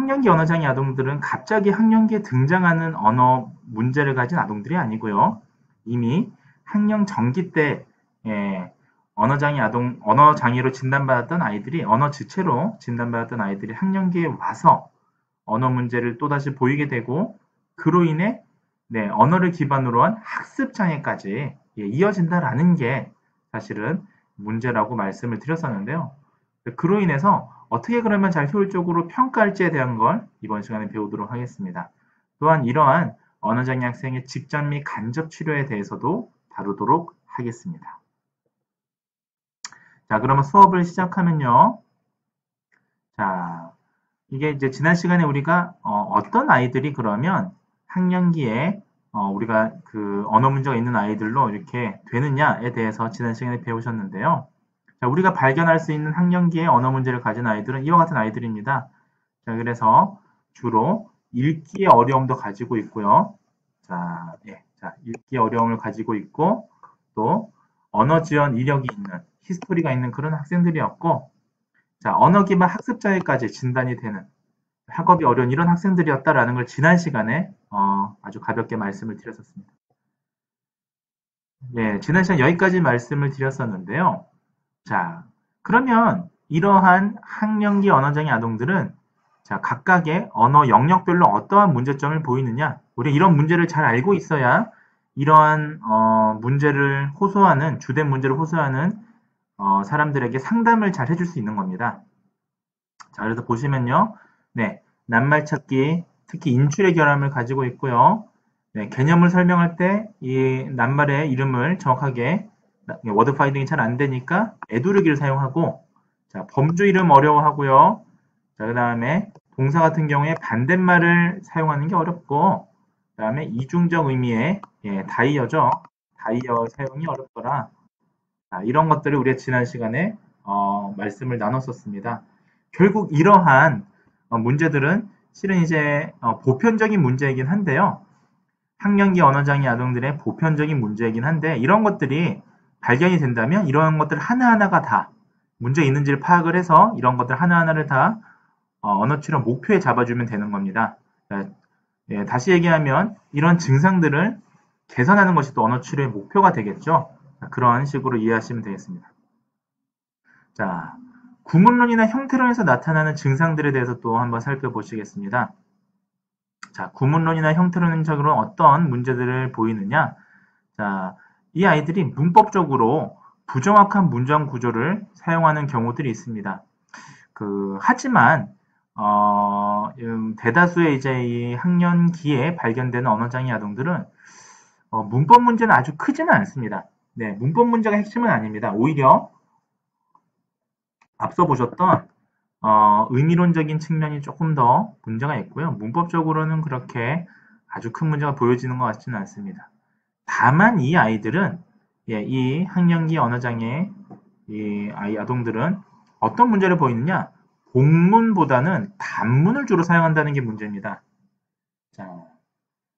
학령기 언어장애 아동들은 갑자기 학령기에 등장하는 언어 문제를 가진 아동들이 아니고요. 이미 학령 전기 때 언어장애로 진단받았던 아이들이, 언어 지체로 진단받았던 아이들이 학령기에 와서 언어 문제를 또다시 보이게 되고, 그로 인해 언어를 기반으로 한 학습 장애까지 이어진다라는 게 사실은 문제라고 말씀을 드렸었는데요. 그로 인해서 어떻게 그러면 잘 효율적으로 평가할지에 대한 걸 이번 시간에 배우도록 하겠습니다. 또한 이러한 언어장애 학생의 직접 및 간접 치료에 대해서도 다루도록 하겠습니다. 자, 그러면 수업을 시작하면요. 자, 이게 이제 지난 시간에 우리가 어떤 아이들이 그러면 학령기에 우리가 그 언어 문제가 있는 아이들로 이렇게 되느냐에 대해서 지난 시간에 배우셨는데요. 자, 우리가 발견할 수 있는 학령기에 언어 문제를 가진 아이들은 이와 같은 아이들입니다. 자, 그래서 주로 읽기의 어려움도 가지고 있고요. 자, 읽기 어려움을 가지고 있고, 또 언어 지원 이력이 있는, 히스토리가 있는 그런 학생들이었고, 자, 언어 기반 학습 장애까지 진단이 되는 학업이 어려운 이런 학생들이었다라는 걸 지난 시간에 아주 가볍게 말씀을 드렸었습니다. 네, 지난 시간 여기까지 말씀을 드렸었는데요. 자, 그러면 이러한 학령기 언어장애 아동들은 자, 각각의 언어 영역별로 어떠한 문제점을 보이느냐? 우리 이런 문제를 잘 알고 있어야 이러한 문제를 호소하는, 주된 문제를 호소하는 사람들에게 상담을 잘 해줄 수 있는 겁니다. 자, 그래서 보시면요. 네, 낱말찾기, 특히 인출의 결함을 가지고 있고요. 네, 개념을 설명할 때 이 낱말의 이름을 정확하게 워드 파인딩이 잘 안 되니까 에두르기를 사용하고, 자, 범주 이름 어려워하고요. 자, 그 다음에 동사 같은 경우에 반대말을 사용하는 게 어렵고, 그 다음에 이중적 의미의 다이어죠. 다이어 사용이 어렵더라. 자, 이런 것들을 우리가 지난 시간에 말씀을 나눴었습니다. 결국 이러한 문제들은 실은 이제 보편적인 문제이긴 한데요. 학령기 언어장애 아동들의 보편적인 문제이긴 한데, 이런 것들이 발견이 된다면 이런 것들 하나하나가 다 문제 있는지를 파악을 해서 이런 것들 하나하나를 다 언어 치료 목표에 잡아주면 되는 겁니다. 다시 얘기하면 이런 증상들을 개선하는 것이 또 언어 치료의 목표가 되겠죠. 그런 식으로 이해하시면 되겠습니다. 자, 구문론이나 형태론에서 나타나는 증상들에 대해서 또 한번 살펴보시겠습니다. 자, 구문론이나 형태론적으로 어떤 문제들을 보이느냐? 자, 이 아이들이 문법적으로 부정확한 문장 구조를 사용하는 경우들이 있습니다. 하지만 대다수의 이제 이 학년기에 발견되는 언어장애 아동들은 문법 문제는 아주 크지는 않습니다. 네, 문법 문제가 핵심은 아닙니다. 오히려 앞서 보셨던 의미론적인 측면이 조금 더 문제가 있고요. 문법적으로는 그렇게 아주 큰 문제가 보여지는 것 같지는 않습니다. 다만 이 아이들은 이 학령기 언어장애 이 아동들은 어떤 문제를 보이느냐? 복문보다는 단문을 주로 사용한다는 게 문제입니다. 자,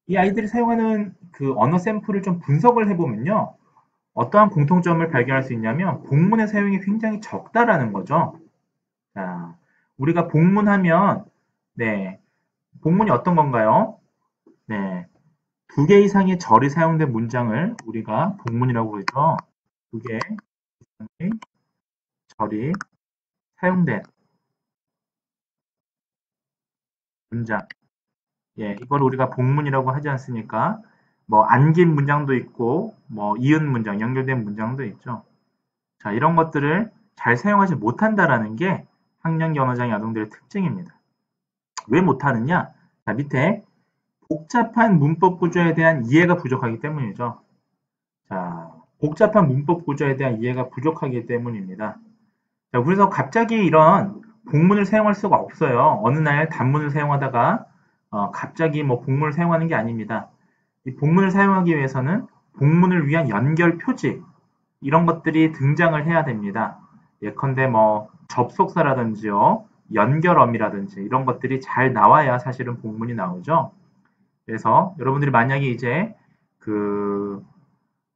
이 아이들이 사용하는 그 언어 샘플을 좀 분석을 해보면요. 어떠한 공통점을 발견할 수 있냐면 복문의 사용이 굉장히 적다라는 거죠. 자, 우리가 복문하면 복문이 어떤 건가요? 네, 2개 이상의 절이 사용된 문장을 우리가 복문이라고 그러죠. 2개 이상의 절이 사용된 문장. 이걸 우리가 복문이라고 하지 않습니까? 뭐 안긴 문장도 있고 뭐 이은 문장, 연결된 문장도 있죠. 자, 이런 것들을 잘 사용하지 못한다라는 게 학령기 언어장애 아동들의 특징입니다. 왜 못하느냐? 자, 밑에 복잡한 문법 구조에 대한 이해가 부족하기 때문이죠. 자, 복잡한 문법 구조에 대한 이해가 부족하기 때문입니다. 자, 그래서 갑자기 이런 복문을 사용할 수가 없어요. 어느 날 단문을 사용하다가 갑자기 뭐 복문을 사용하는 게 아닙니다. 이 복문을 사용하기 위해서는 복문을 위한 연결 표지 이런 것들이 등장을 해야 됩니다. 예컨대 뭐 접속사라든지요, 연결어미라든지 이런 것들이 잘 나와야 사실은 복문이 나오죠. 그래서 여러분들이 만약에 이제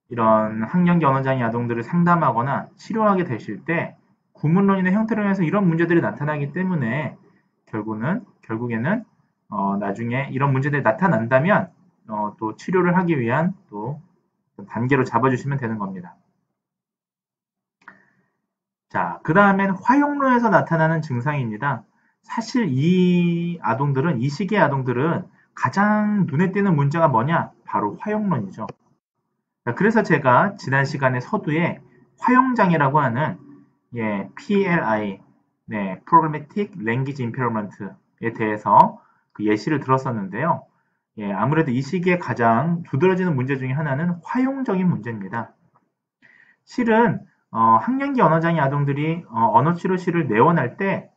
이런 학령기 언어장애 아동들을 상담하거나 치료하게 되실 때 구문론이나 형태론에서 이런 문제들이 나타나기 때문에 결국에는 나중에 이런 문제들이 나타난다면 또 치료를 하기 위한 또 단계로 잡아주시면 되는 겁니다. 자, 그 다음엔 화용로에서 나타나는 증상입니다. 사실 이 시기의 아동들은 가장 눈에 띄는 문제가 뭐냐? 바로 화용론이죠. 자, 그래서 제가 지난 시간에 서두에 화용장애라고 하는 PLI, Problematic Language Impairment에 대해서 그 예시를 들었었는데요. 아무래도 이 시기에 가장 두드러지는 문제 중에 하나는 화용적인 문제입니다. 실은 학령기 언어장애 아동들이 언어치료실을 내원할 때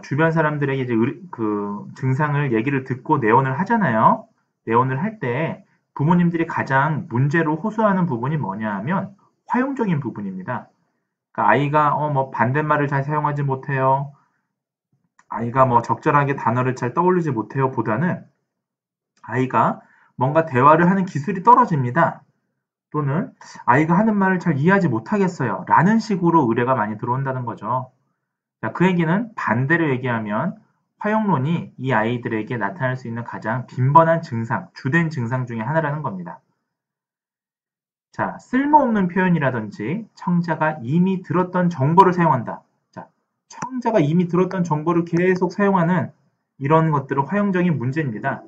주변 사람들에게 이제 그 증상을 얘기를 듣고 내원을 하잖아요. 내원을 할 때 부모님들이 가장 문제로 호소하는 부분이 뭐냐 하면 화용적인 부분입니다. 그러니까 아이가 뭐 반대말을 잘 사용하지 못해요. 아이가 뭐 적절하게 단어를 잘 떠올리지 못해요. 보다는 아이가 뭔가 대화를 하는 기술이 떨어집니다. 또는 아이가 하는 말을 잘 이해하지 못하겠어요. 라는 식으로 의뢰가 많이 들어온다는 거죠. 자, 그 얘기는 반대로 얘기하면 화용론이 이 아이들에게 나타날 수 있는 가장 빈번한 증상, 주된 증상 중에 하나라는 겁니다. 자, 쓸모없는 표현이라든지 청자가 이미 들었던 정보를 사용한다. 자, 청자가 이미 들었던 정보를 계속 사용하는 이런 것들은 화용적인 문제입니다.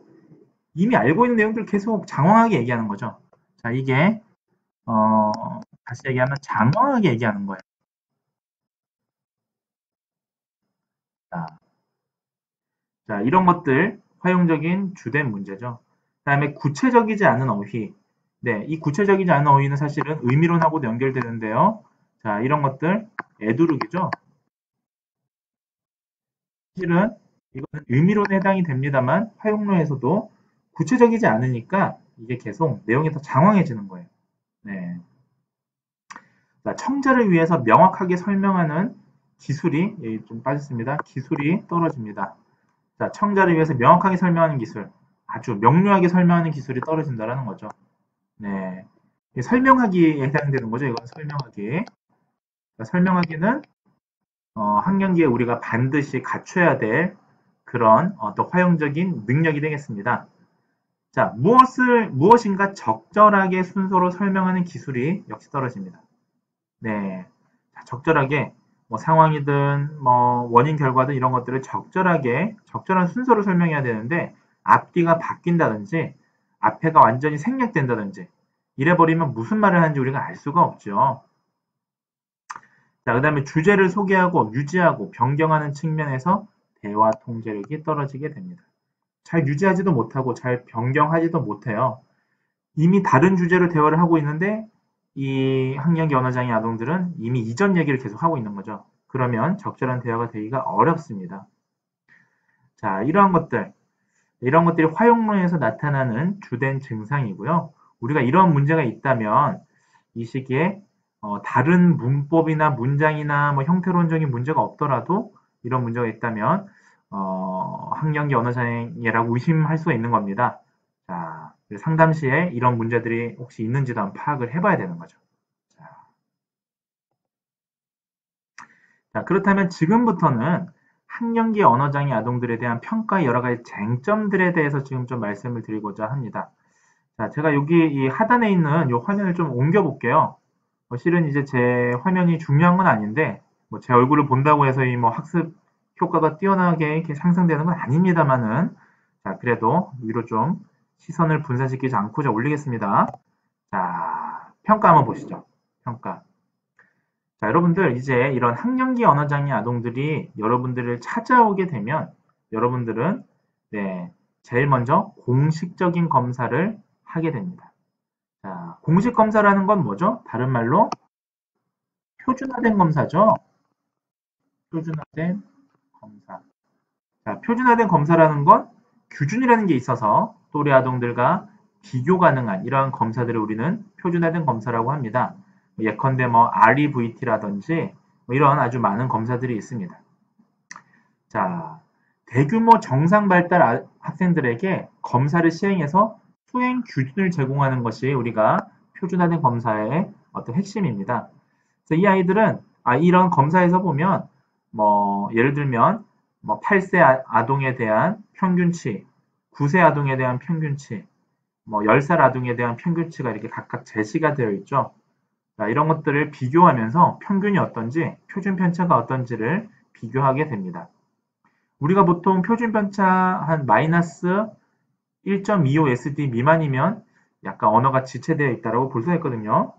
이미 알고 있는 내용들을 계속 장황하게 얘기하는 거죠. 자, 이게 다시 얘기하면 장황하게 얘기하는 거예요. 자, 이런 것들 화용적인 주된 문제죠. 그 다음에 구체적이지 않은 어휘. 이 구체적이지 않은 어휘는 사실은 의미론하고도 연결되는데요. 자, 이런 것들 애두르기죠. 사실은 이거는 의미론에 해당이 됩니다만 화용론에서도 구체적이지 않으니까 이게 계속 내용이 더 장황해지는 거예요. 네. 자, 청자를 위해서 명확하게 설명하는 기술이 좀 빠졌습니다. 기술이 떨어집니다. 자, 청자를 위해서 명확하게 설명하는 기술, 아주 명료하게 설명하는 기술이 떨어진다는 거죠. 네, 설명하기에 해당되는 거죠. 이건 설명하기. 설명하기는 학령기에 우리가 반드시 갖춰야 될 그런 어떤 화용적인 능력이 되겠습니다. 자, 무엇인가 적절하게 순서로 설명하는 기술이 역시 떨어집니다. 네, 적절하게 뭐 상황이든 뭐 원인 결과든 이런 것들을 적절한 순서로 설명해야 되는데 앞뒤가 바뀐다든지 앞에가 완전히 생략된다든지 이래버리면 무슨 말을 하는지 우리가 알 수가 없죠. 자, 그 다음에 주제를 소개하고 유지하고 변경하는 측면에서 대화 통제력이 떨어지게 됩니다. 잘 유지하지도 못하고 잘 변경하지도 못해요. 이미 다른 주제로 대화를 하고 있는데 이 학령기 언어장애 아동들은 이미 이전 얘기를 계속 하고 있는 거죠. 그러면 적절한 대화가 되기가 어렵습니다. 자, 이런 것들이 화용론에서 나타나는 주된 증상이고요. 우리가 이런 문제가 있다면 이 시기에 다른 문법이나 문장이나 뭐 형태론적인 문제가 없더라도 이런 문제가 있다면 학령기 언어장애라고 의심할 수가 있는 겁니다. 자, 상담 시에 이런 문제들이 혹시 있는지도 한번 파악을 해봐야 되는 거죠. 자, 그렇다면 지금부터는 학령기 언어장애 아동들에 대한 평가의 여러 가지 쟁점들에 대해서 지금 좀 말씀을 드리고자 합니다. 자, 제가 여기 이 하단에 있는 이 화면을 좀 옮겨 볼게요. 실은 이제 제 화면이 중요한 건 아닌데, 뭐 제 얼굴을 본다고 해서 이 뭐 학습 효과가 뛰어나게 이렇게 상승되는 건 아닙니다만은, 자, 그래도 위로 좀 시선을 분산시키지 않고자 올리겠습니다. 자, 평가 한번 보시죠. 평가. 자, 여러분들 이제 이런 학령기 언어장애 아동들이 여러분들을 찾아오게 되면 여러분들은 제일 먼저 공식적인 검사를 하게 됩니다. 자, 공식 검사라는 건 뭐죠? 다른 말로 표준화된 검사죠. 표준화된 검사. 자, 표준화된 검사라는 건 규준이라는 게 있어서 또래 아동들과 비교 가능한 이러한 검사들을 우리는 표준화된 검사라고 합니다. 예컨대 뭐 REVT라든지 뭐 이런 아주 많은 검사들이 있습니다. 자, 대규모 정상 발달 학생들에게 검사를 시행해서 수행 규준을 제공하는 것이 우리가 표준화된 검사의 어떤 핵심입니다. 그래서 이 아이들은 이런 검사에서 보면 뭐 예를 들면 뭐 8세 아동에 대한 평균치, 9세 아동에 대한 평균치, 뭐 10살 아동에 대한 평균치가 이렇게 각각 제시가 되어 있죠. 자, 이런 것들을 비교하면서 평균이 어떤지, 표준 편차가 어떤지를 비교하게 됩니다. 우리가 보통 표준 편차 한 마이너스 1.25SD 미만이면 약간 언어가 지체되어 있다고 볼 수가 있거든요.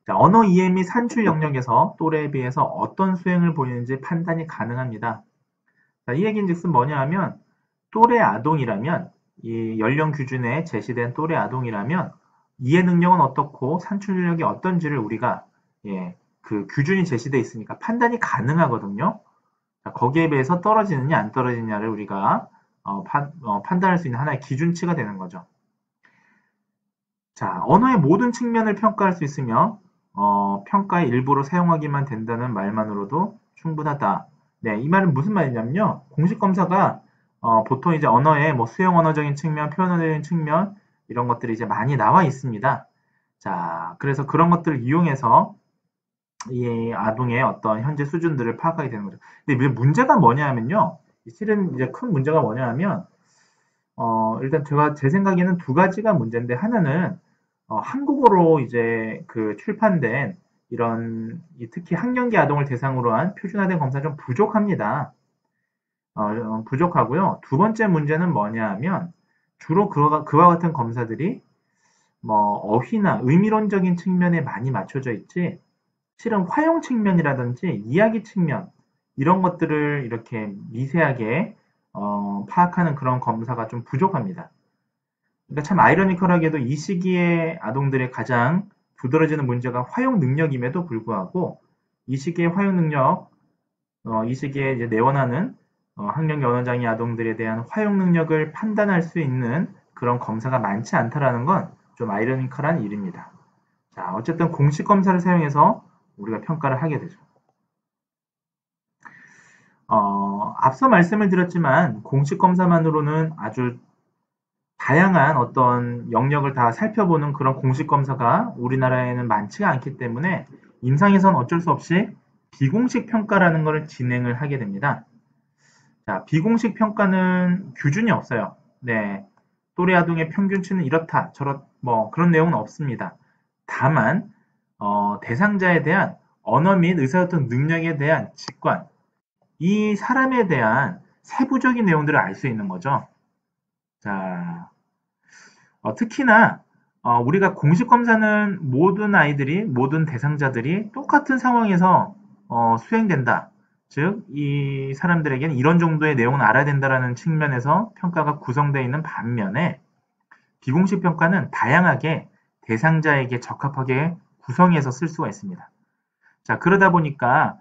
자, 언어 이해 및 산출 영역에서 또래에 비해서 어떤 수행을 보이는지 판단이 가능합니다. 자, 이 얘기인즉슨 뭐냐 하면 또래 아동이라면 이 연령 규준에 제시된 또래 아동이라면 이해 능력은 어떻고 산출 능력이 어떤지를 우리가 그 규준이 제시되어 있으니까 판단이 가능하거든요. 자, 거기에 비해서 떨어지느냐 안 떨어지느냐를 우리가 판단할 수 있는 하나의 기준치가 되는 거죠. 자, 언어의 모든 측면을 평가할 수 있으며 평가의 일부로 사용하기만 된다는 말만으로도 충분하다. 네, 이 말은 무슨 말이냐면요. 공식 검사가 보통 이제 언어의 뭐 수용 언어적인 측면, 표현 언어적인 측면 이런 것들이 이제 많이 나와 있습니다. 자, 그래서 그런 것들을 이용해서 이 아동의 어떤 현재 수준들을 파악하게 되는 거죠. 근데 문제가 뭐냐면요. 실은 이제 큰 문제가 뭐냐면 일단 제 생각에는 두 가지가 문제인데 하나는 한국어로 이제 그 출판된 이런 특히 학령기 아동을 대상으로 한 표준화된 검사 좀 부족합니다. 부족하고요. 두 번째 문제는 뭐냐 하면 주로 그와 같은 검사들이 뭐 어휘나 의미론적인 측면에 많이 맞춰져 있지 실은 활용 측면이라든지 이야기 측면 이런 것들을 이렇게 미세하게 파악하는 그런 검사가 좀 부족합니다. 그러니까 참 아이러니컬하게도 이 시기에 아동들의 가장 두드러지는 문제가 활용 능력임에도 불구하고 이 시기의 활용 능력, 이 시기에 이제 내원하는 학령기 언어장애 아동들에 대한 활용 능력을 판단할 수 있는 그런 검사가 많지 않다라는 건 좀 아이러니컬한 일입니다. 자, 어쨌든 공식 검사를 사용해서 우리가 평가를 하게 되죠. 앞서 말씀을 드렸지만 공식 검사만으로는 아주 다양한 어떤 영역을 다 살펴보는 그런 공식 검사가 우리나라에는 많지가 않기 때문에 임상에서는 어쩔 수 없이 비공식 평가라는 것을 진행을 하게 됩니다. 자, 비공식 평가는 규준이 없어요. 네, 또래 아동의 평균치는 이렇다, 뭐 그런 내용은 없습니다. 다만 대상자에 대한 언어 및 의사소통 능력에 대한 직관, 이 사람에 대한 세부적인 내용들을 알 수 있는 거죠. 자, 특히나 우리가 공식 검사는 모든 아이들이, 모든 대상자들이 똑같은 상황에서 수행된다. 즉, 이 사람들에게는 이런 정도의 내용은 알아야 된다라는 측면에서 평가가 구성되어 있는 반면에 비공식 평가는 다양하게 대상자에게 적합하게 구성해서 쓸 수가 있습니다. 자, 그러다 보니까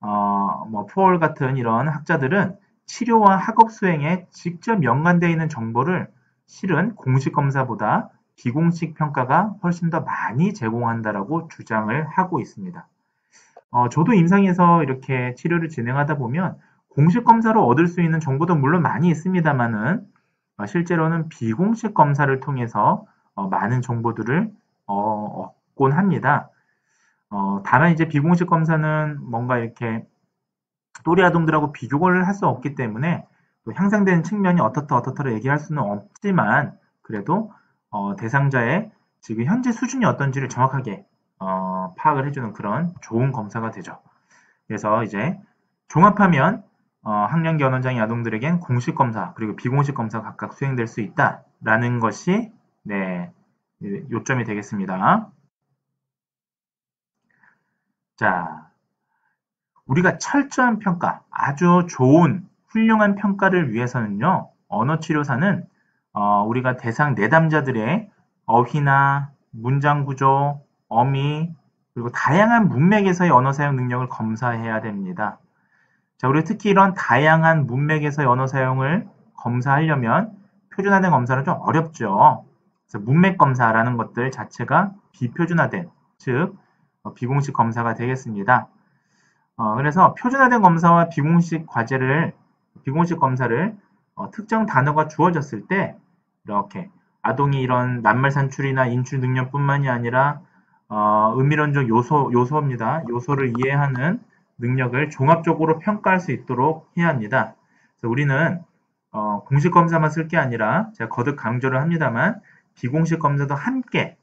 뭐 포얼 같은 이런 학자들은 치료와 학업 수행에 직접 연관되어 있는 정보를 실은 공식 검사보다 비공식 평가가 훨씬 더 많이 제공한다라고 주장을 하고 있습니다. 저도 임상에서 이렇게 치료를 진행하다 보면 공식 검사로 얻을 수 있는 정보도 물론 많이 있습니다만은 실제로는 비공식 검사를 통해서 많은 정보들을 얻곤 합니다. 다만 이제 비공식 검사는 뭔가 이렇게 또래 아동들하고 비교를 할 수 없기 때문에 또 향상되는 측면이 어떻다로 얘기할 수는 없지만 그래도 대상자의 지금 현재 수준이 어떤지를 정확하게 파악을 해주는 그런 좋은 검사가 되죠. 그래서 이제 종합하면 학령기 언어장애 아동들에겐 공식 검사 그리고 비공식 검사 각각 수행될 수 있다라는 것이 네, 요점이 되겠습니다. 자, 우리가 철저한 평가, 아주 좋은 훌륭한 평가를 위해서는요. 언어치료사는 우리가 대상 내담자들의 어휘나 문장 구조, 어미, 그리고 다양한 문맥에서의 언어 사용 능력을 검사해야 됩니다. 자, 우리 특히 이런 다양한 문맥에서의 언어 사용을 검사하려면 표준화된 검사는 좀 어렵죠. 그래서 문맥 검사라는 것들 자체가 비표준화된, 즉 비공식 검사가 되겠습니다. 그래서 표준화된 검사와 비공식 검사를 특정 단어가 주어졌을 때 이렇게 아동이 이런 낱말 산출이나 인출 능력뿐만이 아니라 의미론적 요소입니다. 요소를 이해하는 능력을 종합적으로 평가할 수 있도록 해야 합니다. 그래서 우리는 공식 검사만 쓸 게 아니라 제가 거듭 강조를 합니다만 비공식 검사도 함께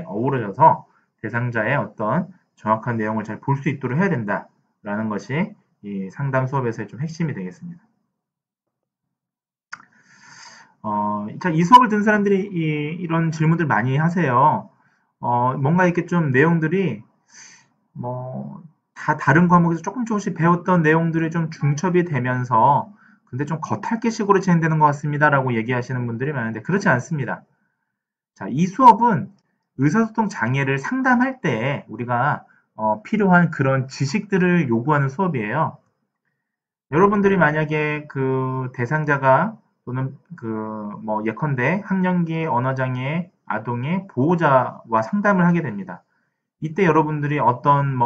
어우러져서 대상자의 어떤 정확한 내용을 잘 볼 수 있도록 해야 된다라는 것이 이 상담 수업에서의 좀 핵심이 되겠습니다. 자, 이 수업을 듣는 사람들이 이런 질문들 많이 하세요. 뭔가 이렇게 좀 내용들이 다 다른 과목에서 조금씩 배웠던 내용들이 좀 중첩이 되면서 근데 좀 겉핥기식으로 진행되는 것 같습니다 라고 얘기하시는 분들이 많은데 그렇지 않습니다. 자, 이 수업은 의사소통 장애를 상담할 때 우리가 필요한 그런 지식들을 요구하는 수업이에요. 여러분들이 만약에 그 대상자가 또는 예컨대 학령기 언어장애 아동의 보호자와 상담을 하게 됩니다. 이때 여러분들이 어떤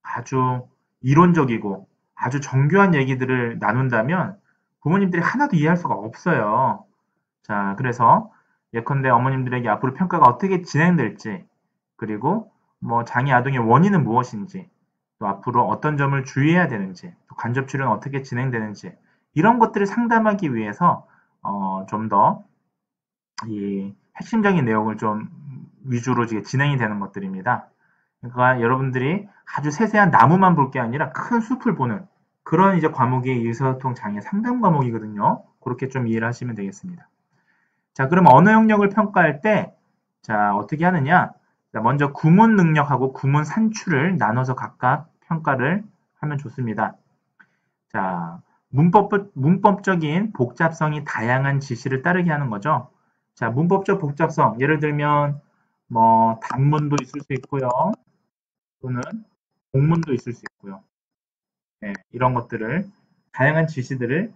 아주 이론적이고 아주 정교한 얘기들을 나눈다면 부모님들이 하나도 이해할 수가 없어요. 자, 그래서 예컨대 어머님들에게 앞으로 평가가 어떻게 진행될지 그리고 장애 아동의 원인은 무엇인지 또 앞으로 어떤 점을 주의해야 되는지 또 간접 치료는 어떻게 진행되는지 이런 것들을 상담하기 위해서 좀 더 이 핵심적인 내용을 좀 위주로 진행이 되는 것들입니다. 그러니까 여러분들이 아주 세세한 나무만 볼 게 아니라 큰 숲을 보는 그런 이제 과목이 의사소통 장애 상담 과목이거든요. 그렇게 좀 이해를 하시면 되겠습니다. 자, 그럼 언어 영역을 평가할 때, 자, 어떻게 하느냐? 자, 먼저 구문 능력하고 구문 산출을 나눠서 각각 평가를 하면 좋습니다. 자, 문법적인 복잡성이 다양한 지시를 따르게 하는 거죠. 자, 문법적 복잡성, 예를 들면, 단문도 있을 수 있고요. 또는 공문도 있을 수 있고요. 네, 이런 것들을, 다양한 지시들을,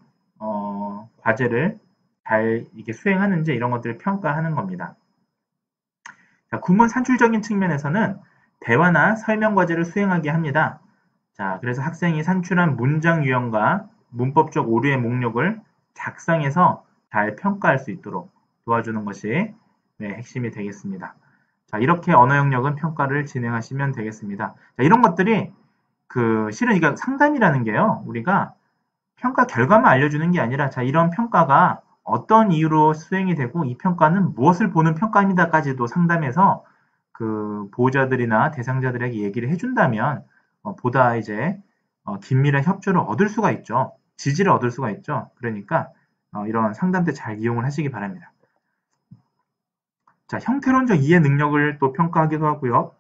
과제를 잘 이게 수행하는지 이런 것들을 평가하는 겁니다. 자, 구문 산출적인 측면에서는 대화나 설명 과제를 수행하게 합니다. 자, 그래서 학생이 산출한 문장 유형과 문법적 오류의 목록을 작성해서 잘 평가할 수 있도록 도와주는 것이 핵심이 되겠습니다. 자, 이렇게 언어 영역은 평가를 진행하시면 되겠습니다. 자, 이런 것들이 실은 이게 상담이라는 게요. 우리가 평가 결과만 알려주는 게 아니라 자, 이런 평가가 어떤 이유로 수행이 되고 이 평가는 무엇을 보는 평가입니다까지도 상담해서 그 보호자들이나 대상자들에게 얘기를 해준다면 보다 이제 긴밀한 협조를 얻을 수가 있죠. 지지를 얻을 수가 있죠. 그러니까 이런 상담 때 잘 이용을 하시기 바랍니다. 자, 형태론적 이해 능력을 또 평가하기도 하고요.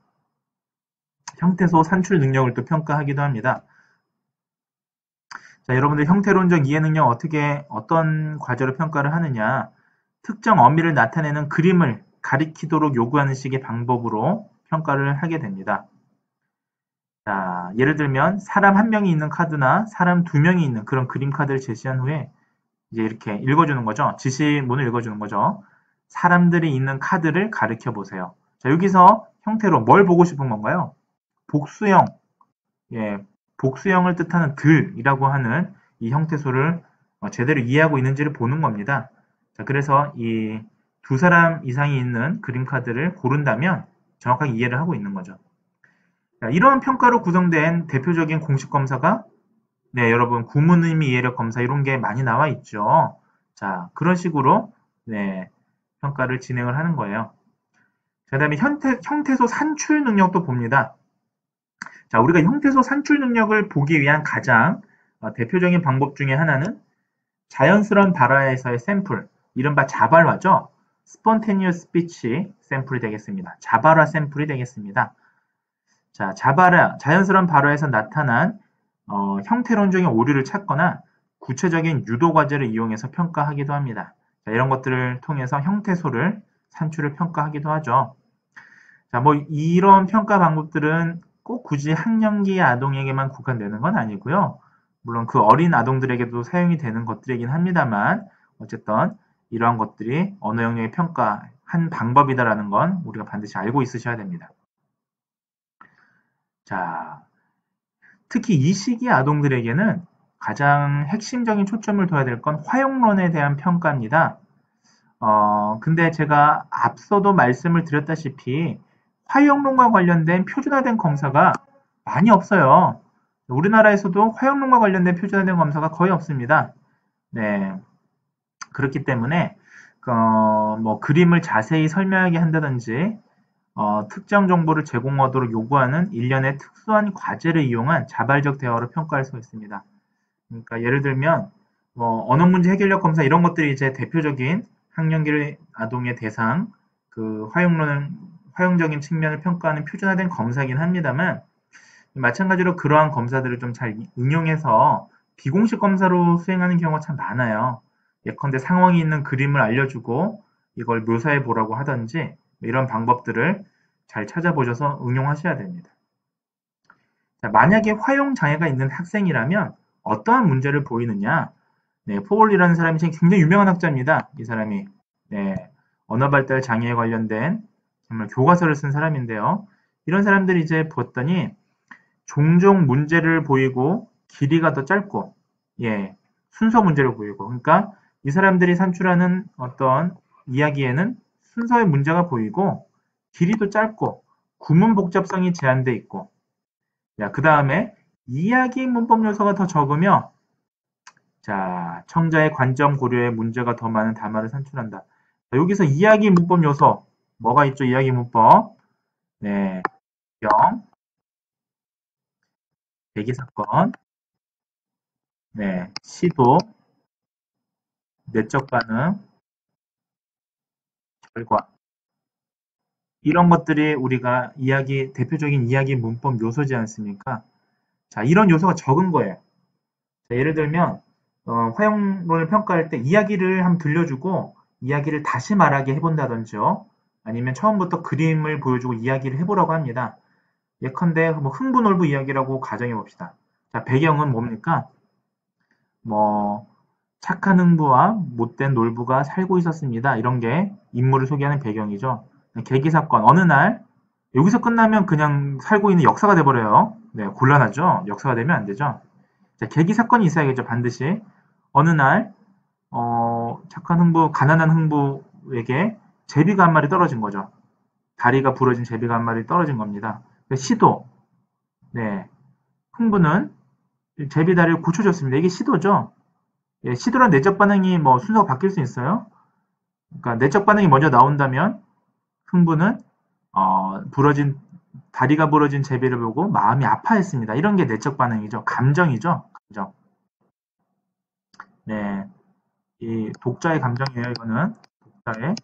형태소 산출 능력을 또 평가하기도 합니다. 자, 여러분들 형태론적 이해 능력 어떤 과제로 평가를 하느냐? 특정 어미를 나타내는 그림을 가리키도록 요구하는 식의 방법으로 평가를 하게 됩니다. 자, 예를 들면 사람 한 명이 있는 카드나 사람 두 명이 있는 그런 그림 카드를 제시한 후에 이제 이렇게 읽어주는 거죠. 지시문을 읽어주는 거죠. 사람들이 있는 카드를 가리켜 보세요. 자, 여기서 형태로 뭘 보고 싶은 건가요? 복수형, 복수형을 뜻하는 들이라고 하는 이 형태소를 제대로 이해하고 있는지를 보는 겁니다. 자, 그래서 이 두 사람 이상이 있는 그림 카드를 고른다면 정확하게 이해를 하고 있는 거죠. 자, 이런 평가로 구성된 대표적인 공식 검사가 여러분 구문 의미 이해력 검사 이런 게 많이 나와 있죠. 자, 그런 식으로 평가를 진행을 하는 거예요. 자, 그다음에 형태소 산출 능력도 봅니다. 자, 우리가 형태소 산출 능력을 보기 위한 가장 대표적인 방법 중에 하나는 자연스러운 발화에서의 샘플, 이른바 자발화죠. spontaneous speech 샘플이 되겠습니다. 자발화 샘플이 되겠습니다. 자, 자연스러운 발화에서 나타난 형태론적인 오류를 찾거나 구체적인 유도 과제를 이용해서 평가하기도 합니다. 자, 이런 것들을 통해서 형태소를 산출을 평가하기도 하죠. 자, 이런 평가 방법들은 꼭 굳이 학령기 아동에게만 국한되는 건 아니고요. 물론 그 어린 아동들에게도 사용이 되는 것들이긴 합니다만 어쨌든 이러한 것들이 언어 영역의 평가 한 방법이다라는 건 우리가 반드시 알고 있으셔야 됩니다. 자, 특히 이 시기 아동들에게는 가장 핵심적인 초점을 둬야 될 건 화용론에 대한 평가입니다. 근데 제가 앞서도 말씀을 드렸다시피 화용론과 관련된 표준화된 검사가 많이 없어요. 우리나라에서도 화형론과 관련된 표준화된 검사가 거의 없습니다. 네, 그렇기 때문에 뭐 그림을 자세히 설명하게 한다든지 특정 정보를 제공하도록 요구하는 일련의 특수한 과제를 이용한 자발적 대화로 평가할 수 있습니다. 그러니까 예를 들면 뭐 언어 문제 해결력 검사 이런 것들이 이제 대표적인 학령기 아동의 대상 화용적인 측면을 평가하는 표준화된 검사이긴 합니다만 마찬가지로 그러한 검사들을 좀 잘 응용해서 비공식 검사로 수행하는 경우가 참 많아요. 예컨대 상황이 있는 그림을 알려주고 이걸 묘사해 보라고 하든지 이런 방법들을 잘 찾아보셔서 응용하셔야 됩니다. 자, 만약에 화용 장애가 있는 학생이라면 어떠한 문제를 보이느냐? 네, 포올이라는 사람이 굉장히 유명한 학자입니다. 이 사람이 언어 발달 장애에 관련된 정말 교과서를 쓴 사람인데요. 이런 사람들이 이제 봤더니 종종 문제를 보이고 길이가 더 짧고 순서 문제를 보이고 그러니까 이 사람들이 산출하는 어떤 이야기에는 순서의 문제가 보이고 길이도 짧고 구문 복잡성이 제한돼 있고 그 다음에 이야기 문법 요소가 더 적으며 자, 청자의 관점 고려에 문제가 더 많은 담화를 산출한다. 여기서 이야기 문법 요소 뭐가 있죠? 이야기 문법 배경 대기 사건 시도 내적 반응 결과 이런 것들이 우리가 대표적인 이야기 문법 요소지 않습니까? 자, 이런 요소가 적은 거예요. 자, 예를 들면 화용론을 평가할 때 이야기를 한번 들려주고 이야기를 다시 말하게 해본다든지요. 아니면 처음부터 그림을 보여주고 이야기를 해보라고 합니다. 예컨대 뭐 흥부놀부 이야기라고 가정해 봅시다. 자, 배경은 뭡니까? 뭐 착한 흥부와 못된 놀부가 살고 있었습니다. 이런 게 인물을 소개하는 배경이죠. 계기 사건 어느 날 여기서 끝나면 그냥 살고 있는 역사가 돼버려요. 네, 곤란하죠. 역사가 되면 안 되죠. 자, 계기 사건이 있어야겠죠. 반드시 어느 날 착한 흥부, 가난한 흥부에게 제비가 한 마리 떨어진 거죠. 다리가 부러진 제비가 한 마리 떨어진 겁니다. 시도, 흥부는 제비 다리를 고쳐줬습니다. 이게 시도죠. 시도란 내적 반응이 뭐 순서가 바뀔 수 있어요. 그러니까 내적 반응이 먼저 나온다면 흥부는 다리가 부러진 제비를 보고 마음이 아파했습니다. 이런 게 내적 반응이죠. 감정이죠. 감정. 네, 이 독자의 감정이에요. 이거는 독자의.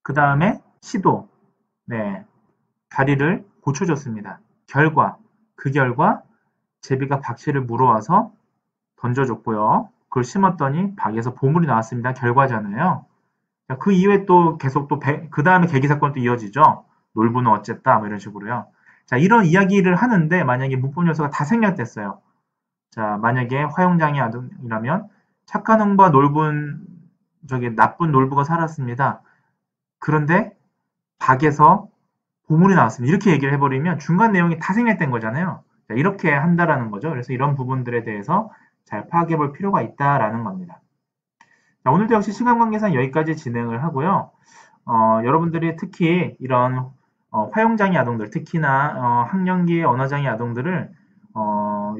그 다음에 시도. 다리를 고쳐줬습니다. 결과. 그 결과 제비가 박씨를 물어와서 던져줬고요. 그걸 심었더니 박에서 보물이 나왔습니다. 결과잖아요. 그 이후에 또 계속 그 다음에 계기 사건 또 이어지죠. 놀부는 어쨌다 뭐 이런 식으로요. 자, 이런 이야기를 하는데 만약에 문법 요소가 다 생략됐어요. 자, 만약에 화용장애 아동이라면 착한 흥부와 나쁜 놀부가 살았습니다. 그런데 박에서 보물이 나왔습니다. 이렇게 얘기를 해버리면 중간 내용이 다 생략된 거잖아요. 자, 이렇게 한다라는 거죠. 그래서 이런 부분들에 대해서 잘 파악해 볼 필요가 있다라는 겁니다. 자, 오늘도 역시 시간 관계상 여기까지 진행을 하고요. 여러분들이 특히 이런 화용장애 아동들, 특히나 학령기의 언어장애 아동들을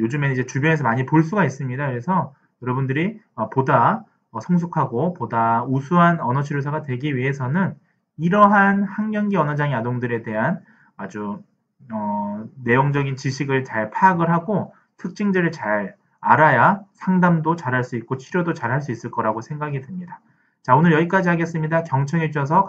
요즘에는 이제 주변에서 많이 볼 수가 있습니다. 그래서 여러분들이 보다 성숙하고 보다 우수한 언어치료사가 되기 위해서는 이러한 학령기 언어장애 아동들에 대한 아주 내용적인 지식을 잘 파악을 하고 특징들을 잘 알아야 상담도 잘 할 수 있고 치료도 잘 할 수 있을 거라고 생각이 듭니다. 자, 오늘 여기까지 하겠습니다. 경청해 주셔서